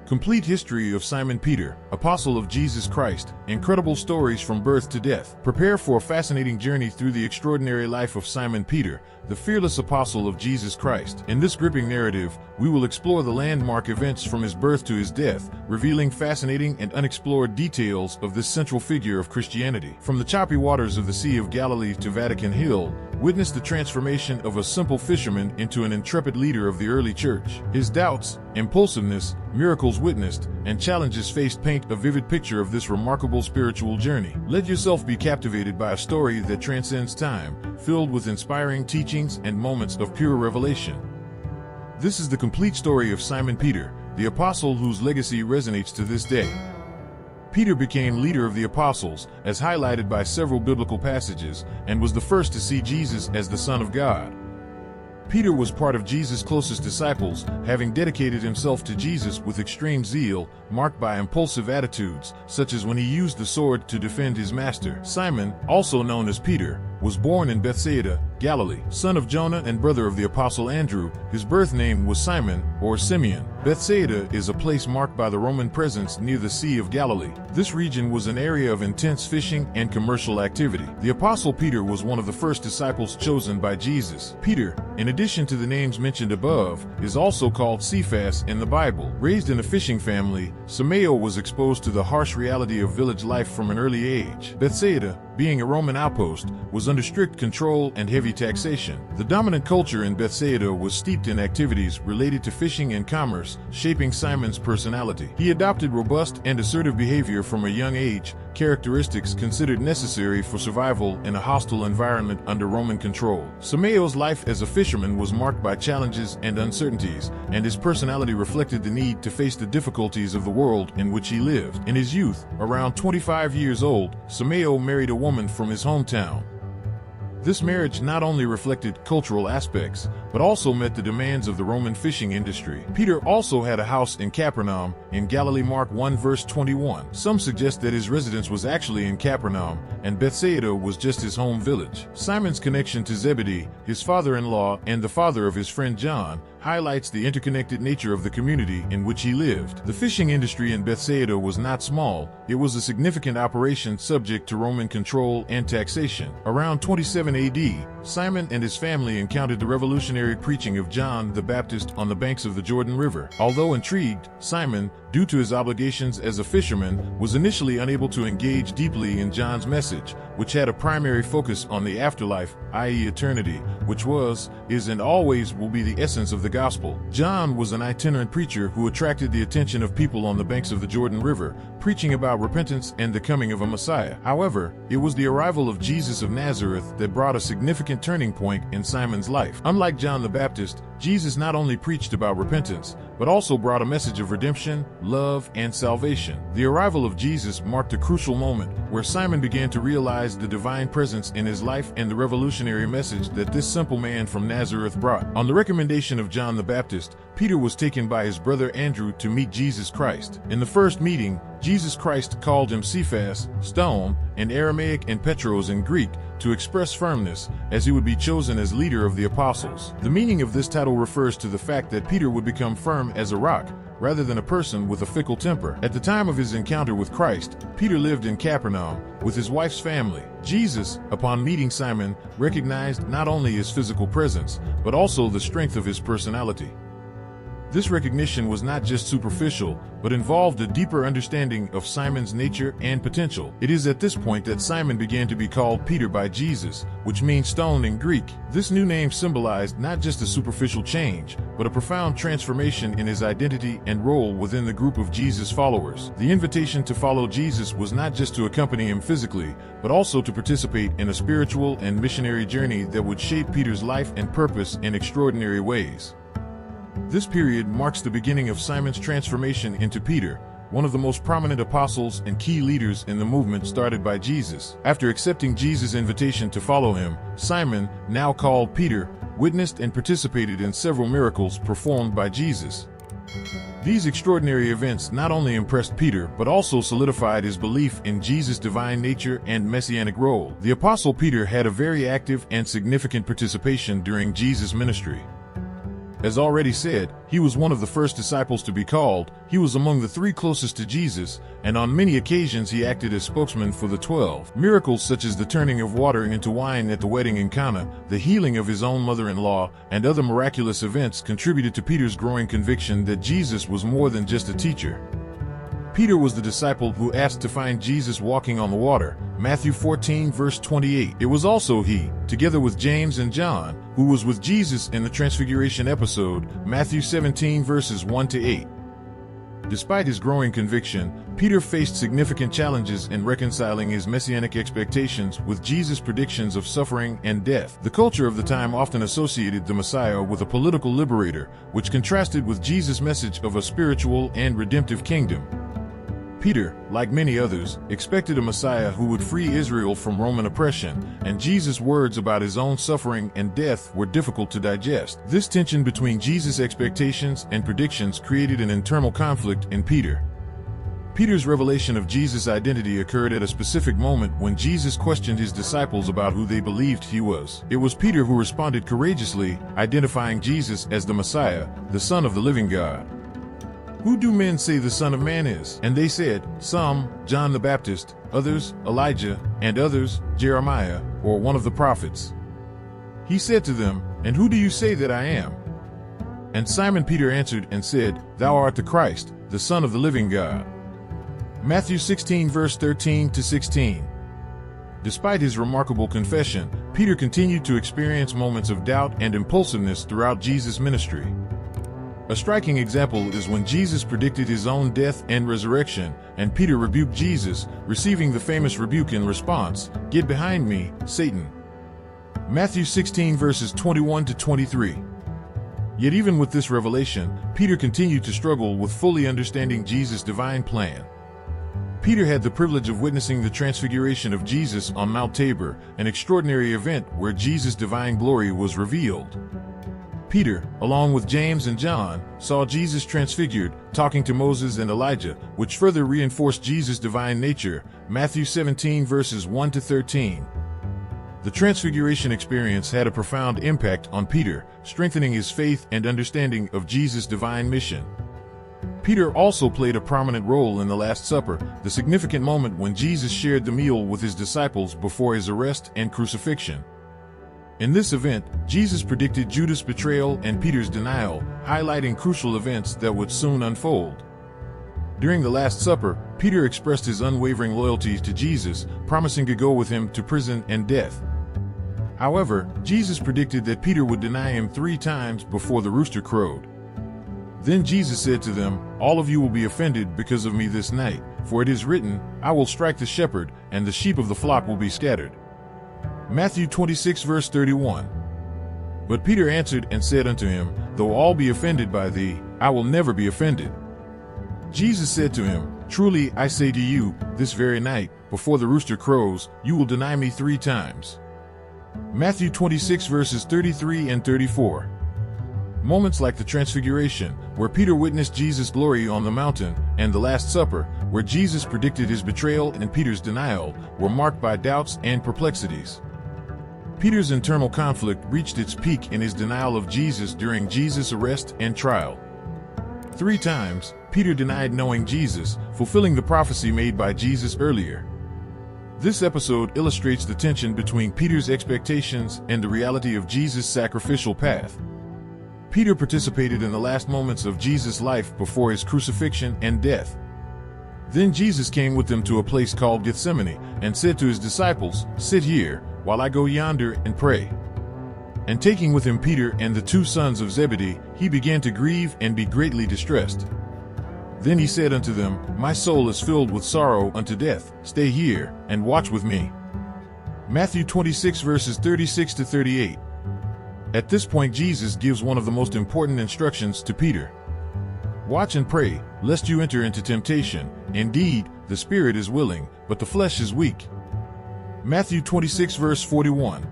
Complete history of Simon Peter, apostle of Jesus Christ, incredible stories from birth to death. Prepare for a fascinating journey through the extraordinary life of Simon Peter, the fearless apostle of Jesus Christ. In this gripping narrative, we will explore the landmark events from his birth to his death, revealing fascinating and unexplored details of this central figure of Christianity. From the choppy waters of the Sea of Galilee to Vatican Hill, witness the transformation of a simple fisherman into an intrepid leader of the early church. His doubts, impulsiveness, miracles witnessed, and challenges faced paint a vivid picture of this remarkable spiritual journey. Let yourself be captivated by a story that transcends time, filled with inspiring teachings and moments of pure revelation. This is the complete story of Simon Peter, the apostle whose legacy resonates to this day. Peter became leader of the apostles, as highlighted by several biblical passages, and was the first to see Jesus as the Son of God. Peter was part of Jesus' closest disciples, having dedicated himself to Jesus with extreme zeal, marked by impulsive attitudes, such as when he used the sword to defend his master. Simon, also known as Peter, was born in Bethsaida, Galilee. Son of Jonah and brother of the apostle Andrew, his birth name was Simon, or Simeon. Bethsaida is a place marked by the Roman presence near the Sea of Galilee. This region was an area of intense fishing and commercial activity. The apostle Peter was one of the first disciples chosen by Jesus. Peter, in addition to the names mentioned above, is also called Cephas in the Bible. Raised in a fishing family, Simeon was exposed to the harsh reality of village life from an early age. Bethsaida, being a Roman outpost, was under strict control and heavy taxation. The dominant culture in Bethsaida was steeped in activities related to fishing and commerce, shaping Simon's personality. He adopted robust and assertive behavior from a young age, characteristics considered necessary for survival in a hostile environment under Roman control. Simeon's life as a fisherman was marked by challenges and uncertainties, and his personality reflected the need to face the difficulties of the world in which he lived. In his youth, around 25 years old, Simeon married a woman from his hometown. This marriage not only reflected cultural aspects, but also met the demands of the Roman fishing industry. Peter also had a house in Capernaum, in Galilee. Mark 1 verse 21. Some suggest that his residence was actually in Capernaum, and Bethsaida was just his home village. Simon's connection to Zebedee, his father-in-law and the father of his friend John, highlights the interconnected nature of the community in which he lived. The fishing industry in Bethsaida was not small, it was a significant operation subject to Roman control and taxation. Around 27 AD, Simon and his family encountered the revolutionary preaching of John the Baptist on the banks of the Jordan River. Although intrigued, Simon, due to his obligations as a fisherman, was initially unable to engage deeply in John's message, which had a primary focus on the afterlife, i.e. eternity, which was, is and always will be the essence of the gospel. John was an itinerant preacher who attracted the attention of people on the banks of the Jordan River, preaching about repentance and the coming of a Messiah. However, it was the arrival of Jesus of Nazareth that brought a significant turning point in Simon's life. Unlike John the Baptist, Jesus not only preached about repentance, but also brought a message of redemption, love, and salvation. The arrival of Jesus marked a crucial moment where Simon began to realize the divine presence in his life and the revolutionary message that this simple man from Nazareth brought. On the recommendation of John the Baptist, Peter was taken by his brother Andrew to meet Jesus Christ. In the first meeting, Jesus Christ called him Cephas, stone, in Aramaic, and Petros in Greek, to express firmness, as he would be chosen as leader of the apostles. The meaning of this title refers to the fact that Peter would become firm as a rock, rather than a person with a fickle temper. At the time of his encounter with Christ, Peter lived in Capernaum with his wife's family. Jesus, upon meeting Simon, recognized not only his physical presence, but also the strength of his personality. This recognition was not just superficial, but involved a deeper understanding of Simon's nature and potential. It is at this point that Simon began to be called Peter by Jesus, which means stone in Greek. This new name symbolized not just a superficial change, but a profound transformation in his identity and role within the group of Jesus' followers. The invitation to follow Jesus was not just to accompany him physically, but also to participate in a spiritual and missionary journey that would shape Peter's life and purpose in extraordinary ways. This period marks the beginning of Simon's transformation into Peter, one of the most prominent apostles and key leaders in the movement started by Jesus. After accepting Jesus' invitation to follow him, Simon, now called Peter, witnessed and participated in several miracles performed by Jesus. These extraordinary events not only impressed Peter, but also solidified his belief in Jesus' divine nature and messianic role. The apostle Peter had a very active and significant participation during Jesus' ministry. As already said, he was one of the first disciples to be called, he was among the 3 closest to Jesus, and on many occasions he acted as spokesman for the 12. Miracles such as the turning of water into wine at the wedding in Cana, the healing of his own mother-in-law, and other miraculous events contributed to Peter's growing conviction that Jesus was more than just a teacher. Peter was the disciple who asked to find Jesus walking on the water, Matthew 14 verse 28. It was also he, together with James and John, who was with Jesus in the Transfiguration episode, Matthew 17 verses 1 to 8. Despite his growing conviction, Peter faced significant challenges in reconciling his messianic expectations with Jesus' predictions of suffering and death. The culture of the time often associated the Messiah with a political liberator, which contrasted with Jesus' message of a spiritual and redemptive kingdom. Peter, like many others, expected a Messiah who would free Israel from Roman oppression, and Jesus' words about his own suffering and death were difficult to digest. This tension between Jesus' expectations and predictions created an internal conflict in Peter. Peter's revelation of Jesus' identity occurred at a specific moment when Jesus questioned his disciples about who they believed he was. It was Peter who responded courageously, identifying Jesus as the Messiah, the Son of the living God. "Who do men say the Son of Man is?" And they said, "Some, John the Baptist, others, Elijah, and others, Jeremiah, or one of the prophets." He said to them, "And who do you say that I am?" And Simon Peter answered and said, "Thou art the Christ, the Son of the living God." Matthew 16 verse 13 to 16. Despite his remarkable confession, Peter continued to experience moments of doubt and impulsiveness throughout Jesus' ministry. A striking example is when Jesus predicted his own death and resurrection, and Peter rebuked Jesus, receiving the famous rebuke in response, "Get behind me, Satan." Matthew 16 verses 21 to 23. Yet even with this revelation, Peter continued to struggle with fully understanding Jesus' divine plan. Peter had the privilege of witnessing the transfiguration of Jesus on Mount Tabor, an extraordinary event where Jesus' divine glory was revealed. Peter, along with James and John, saw Jesus transfigured, talking to Moses and Elijah, which further reinforced Jesus' divine nature, Matthew 17 verses 1 to 13. The transfiguration experience had a profound impact on Peter, strengthening his faith and understanding of Jesus' divine mission. Peter also played a prominent role in the Last Supper, the significant moment when Jesus shared the meal with his disciples before his arrest and crucifixion. In this event, Jesus predicted Judas' betrayal and Peter's denial, highlighting crucial events that would soon unfold. During the Last Supper, Peter expressed his unwavering loyalty to Jesus, promising to go with him to prison and death. However, Jesus predicted that Peter would deny him 3 times before the rooster crowed. Then Jesus said to them, "All of you will be offended because of me this night, for it is written, I will strike the shepherd, and the sheep of the flock will be scattered." Matthew 26 verse 31. But Peter answered and said unto him, "Though all be offended by thee, I will never be offended." Jesus said to him, "Truly I say to you, this very night, before the rooster crows, you will deny me 3 times. Matthew 26 verses 33 and 34. Moments like the Transfiguration, where Peter witnessed Jesus' glory on the mountain, and the Last Supper, where Jesus predicted his betrayal and Peter's denial, were marked by doubts and perplexities. Peter's internal conflict reached its peak in his denial of Jesus during Jesus' arrest and trial. 3 times, Peter denied knowing Jesus, fulfilling the prophecy made by Jesus earlier. This episode illustrates the tension between Peter's expectations and the reality of Jesus' sacrificial path. Peter participated in the last moments of Jesus' life before his crucifixion and death. Then Jesus came with them to a place called Gethsemane, and said to his disciples, "Sit here, while I go yonder and pray." And taking with him Peter and the 2 sons of Zebedee, he began to grieve and be greatly distressed. Then he said unto them, "My soul is filled with sorrow unto death. Stay here, and watch with me." Matthew 26 verses 36 to 38. At this point, Jesus gives one of the most important instructions to Peter. "Watch and pray, lest you enter into temptation. Indeed, the spirit is willing, but the flesh is weak." Matthew 26 verse 41.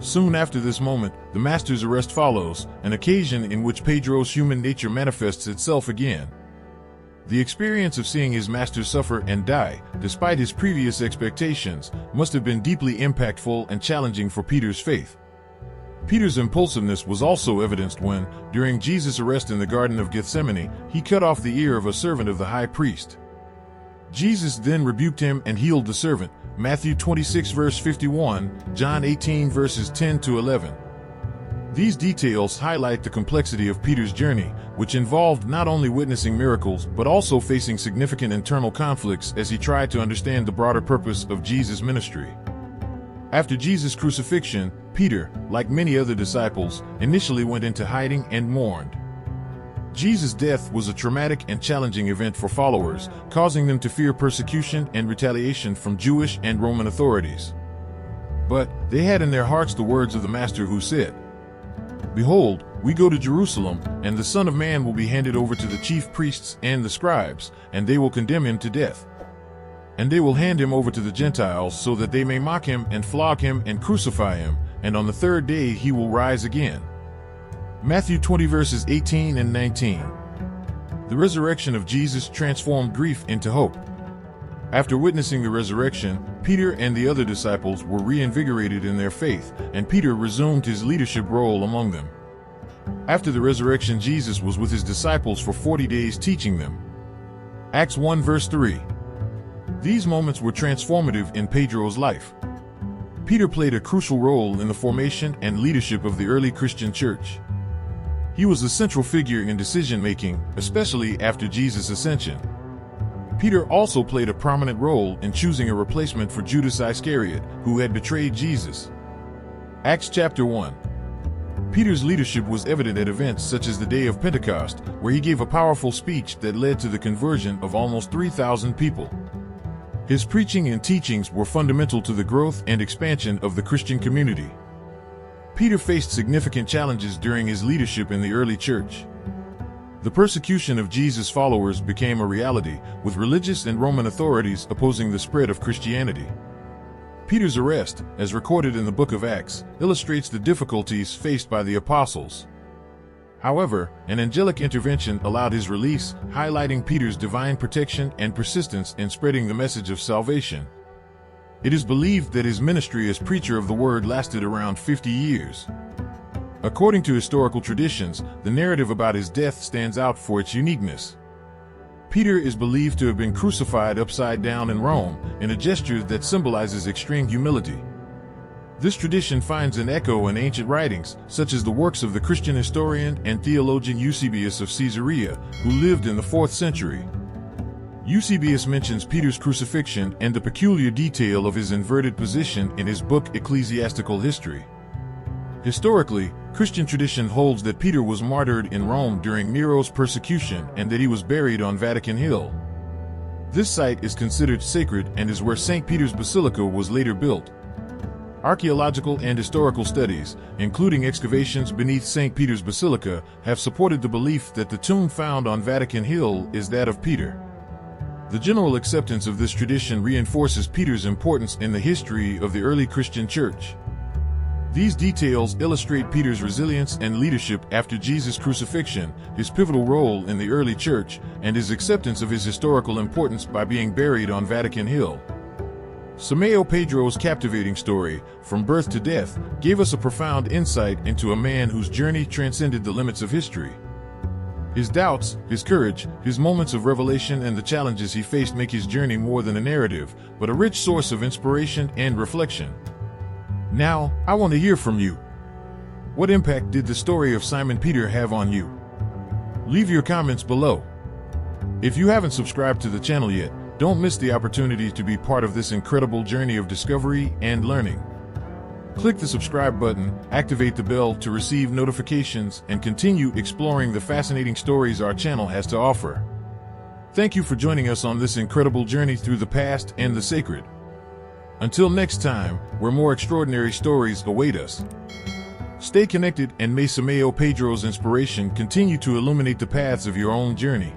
Soon after this moment, the master's arrest follows, an occasion in which Pedro's human nature manifests itself again. The experience of seeing his master suffer and die, despite his previous expectations, must have been deeply impactful and challenging for Peter's faith. Peter's impulsiveness was also evidenced when, during Jesus' arrest in the Garden of Gethsemane, he cut off the ear of a servant of the high priest. Jesus then rebuked him and healed the servant, Matthew 26 verse 51, John 18 verses 10 to 11. These details highlight the complexity of Peter's journey, which involved not only witnessing miracles but also facing significant internal conflicts as he tried to understand the broader purpose of Jesus' ministry. After Jesus' crucifixion, Peter, like many other disciples, initially went into hiding and mourned. Jesus' death was a traumatic and challenging event for followers, causing them to fear persecution and retaliation from Jewish and Roman authorities. But they had in their hearts the words of the Master who said, "Behold, we go to Jerusalem, and the Son of Man will be handed over to the chief priests and the scribes, and they will condemn him to death. And they will hand him over to the Gentiles so that they may mock him and flog him and crucify him, and on the third day he will rise again." Matthew 20 verses 18 and 19. The resurrection of Jesus transformed grief into hope. After witnessing the resurrection, Peter and the other disciples were reinvigorated in their faith, and Peter resumed his leadership role among them. After the resurrection, Jesus was with his disciples for 40 days teaching them. Acts 1 verse 3. These moments were transformative in Pedro's life. Peter played a crucial role in the formation and leadership of the early Christian church. He was a central figure in decision-making, especially after Jesus' ascension. Peter also played a prominent role in choosing a replacement for Judas Iscariot, who had betrayed Jesus. Acts chapter 1. Peter's leadership was evident at events such as the Day of Pentecost, where he gave a powerful speech that led to the conversion of almost 3,000 people. His preaching and teachings were fundamental to the growth and expansion of the Christian community. Peter faced significant challenges during his leadership in the early church. The persecution of Jesus' followers became a reality, with religious and Roman authorities opposing the spread of Christianity. Peter's arrest, as recorded in the book of Acts, illustrates the difficulties faced by the apostles. However, an angelic intervention allowed his release, highlighting Peter's divine protection and persistence in spreading the message of salvation. It is believed that his ministry as preacher of the word lasted around 50 years. According to historical traditions, the narrative about his death stands out for its uniqueness. Peter is believed to have been crucified upside down in Rome, in a gesture that symbolizes extreme humility. This tradition finds an echo in ancient writings, such as the works of the Christian historian and theologian Eusebius of Caesarea, who lived in the 4th century. Eusebius mentions Peter's crucifixion and the peculiar detail of his inverted position in his book Ecclesiastical History. Historically, Christian tradition holds that Peter was martyred in Rome during Nero's persecution and that he was buried on Vatican Hill. This site is considered sacred and is where St. Peter's Basilica was later built. Archaeological and historical studies, including excavations beneath St. Peter's Basilica, have supported the belief that the tomb found on Vatican Hill is that of Peter. The general acceptance of this tradition reinforces Peter's importance in the history of the early Christian church. These details illustrate Peter's resilience and leadership after Jesus' crucifixion, his pivotal role in the early church, and his acceptance of his historical importance by being buried on Vatican Hill. Simão Pedro's captivating story, from birth to death, gave us a profound insight into a man whose journey transcended the limits of history. His doubts, his courage, his moments of revelation, and the challenges he faced make his journey more than a narrative, but a rich source of inspiration and reflection. Now, I want to hear from you. What impact did the story of Simon Peter have on you? Leave your comments below. If you haven't subscribed to the channel yet, don't miss the opportunity to be part of this incredible journey of discovery and learning. Click the subscribe button, activate the bell to receive notifications, and continue exploring the fascinating stories our channel has to offer. Thank you for joining us on this incredible journey through the past and the sacred. Until next time, where more extraordinary stories await us. Stay connected, and may Simão Pedro's inspiration continue to illuminate the paths of your own journey.